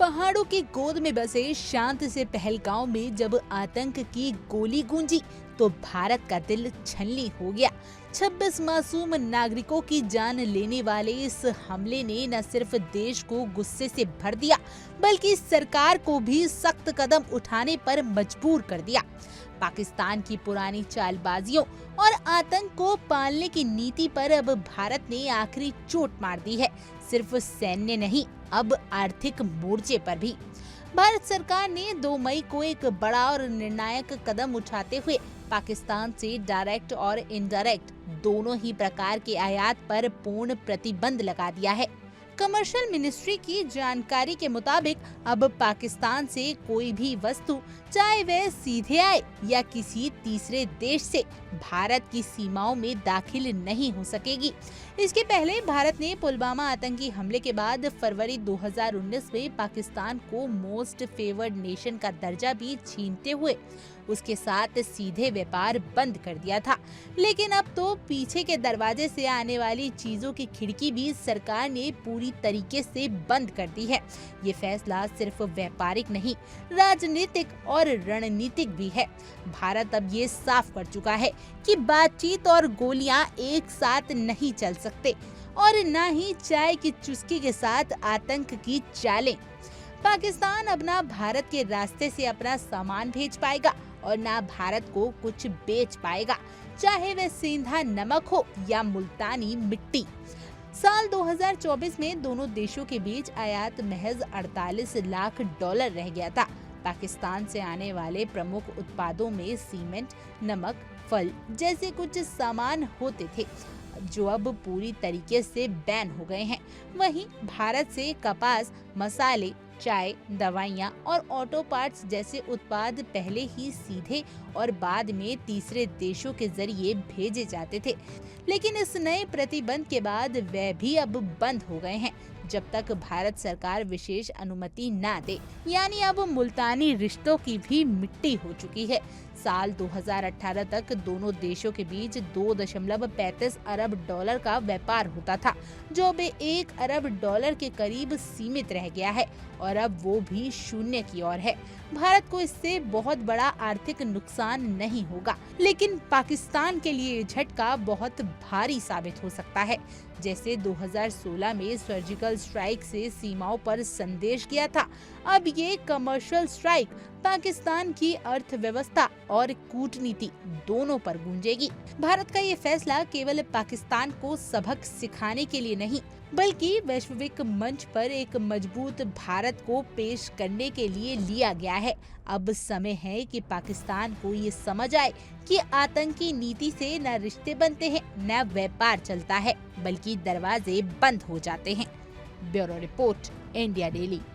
पहाड़ों की गोद में बसे शांत से पहलगांव में जब आतंक की गोली गूंजी तो भारत का दिल छलनी हो गया। 26 मासूम नागरिकों की जान लेने वाले इस हमले ने न सिर्फ देश को गुस्से से भर दिया बल्कि सरकार को भी सख्त कदम उठाने पर मजबूर कर दिया। पाकिस्तान की पुरानी चालबाजियों और आतंक को पालने की नीति पर अब भारत ने आखिरी चोट मार दी है। सिर्फ सैन्य नहीं, अब आर्थिक मोर्चे पर भी। भारत सरकार ने 2 मई को एक बड़ा और निर्णायक कदम उठाते हुए पाकिस्तान से डायरेक्ट और इनडायरेक्ट दोनों ही प्रकार के आयात पर पूर्ण प्रतिबंध लगा दिया है। कमर्शियल मिनिस्ट्री की जानकारी के मुताबिक अब पाकिस्तान से कोई भी वस्तु, चाहे वह सीधे आए या किसी तीसरे देश से, भारत की सीमाओं में दाखिल नहीं हो सकेगी। इसके पहले भारत ने पुलवामा आतंकी हमले के बाद फरवरी 2019 में पाकिस्तान को मोस्ट फेवर्ड नेशन का दर्जा भी छीनते हुए उसके साथ सीधे व्यापार बंद कर दिया था। लेकिन अब तो पीछे के दरवाजे से आने वाली चीजों की खिड़की भी सरकार ने पूरी तरीके से बंद कर दी है। ये फैसला सिर्फ व्यापारिक नहीं, राजनीतिक और रणनीतिक भी है। भारत अब ये साफ कर चुका है कि बातचीत और गोलियां एक साथ नहीं चल सकते और न ही चाय की चुस्की के साथ आतंक की चालें। पाकिस्तान अब ना भारत के रास्ते से अपना सामान भेज पाएगा और ना भारत को कुछ बेच पाएगा, चाहे वह सेंधा नमक हो या मुल्तानी मिट्टी। साल 2024 में दोनों देशों के बीच आयात महज 48 लाख डॉलर रह गया था। पाकिस्तान से आने वाले प्रमुख उत्पादों में सीमेंट, नमक, फल जैसे कुछ सामान होते थे जो अब पूरी तरीके से बैन हो गए हैं। वहीं भारत से कपास, मसाले, चाय, दवाइयाँ और ऑटो पार्ट्स जैसे उत्पाद पहले ही सीधे और बाद में तीसरे देशों के जरिए भेजे जाते थे, लेकिन इस नए प्रतिबंध के बाद वे भी अब बंद हो गए हैं जब तक भारत सरकार विशेष अनुमति ना दे। यानी अब मुल्तानी रिश्तों की भी मिट्टी हो चुकी है। साल 2018 तक दोनों देशों के बीच 2.35 अरब डॉलर का व्यापार होता था, जो अब 1 अरब डॉलर के करीब सीमित रह गया है और अब वो भी शून्य की ओर है। भारत को इससे बहुत बड़ा आर्थिक नुकसान नहीं होगा, लेकिन पाकिस्तान के लिए झटका बहुत भारी साबित हो सकता है। जैसे 2016 में सर्जिकल स्ट्राइक से सीमाओं पर संदेश गया था, अब ये कमर्शियल स्ट्राइक पाकिस्तान की अर्थव्यवस्था और कूटनीति दोनों पर गूंजेगी। भारत का ये फैसला केवल पाकिस्तान को सबक सिखाने के लिए नहीं, बल्कि वैश्विक मंच पर एक मजबूत भारत को पेश करने के लिए लिया गया है। अब समय है कि पाकिस्तान को ये समझ आए कि आतंकी नीति से न रिश्ते बनते हैं, न व्यापार चलता है, बल्कि दरवाजे बंद हो जाते हैं। Bureau report, India daily.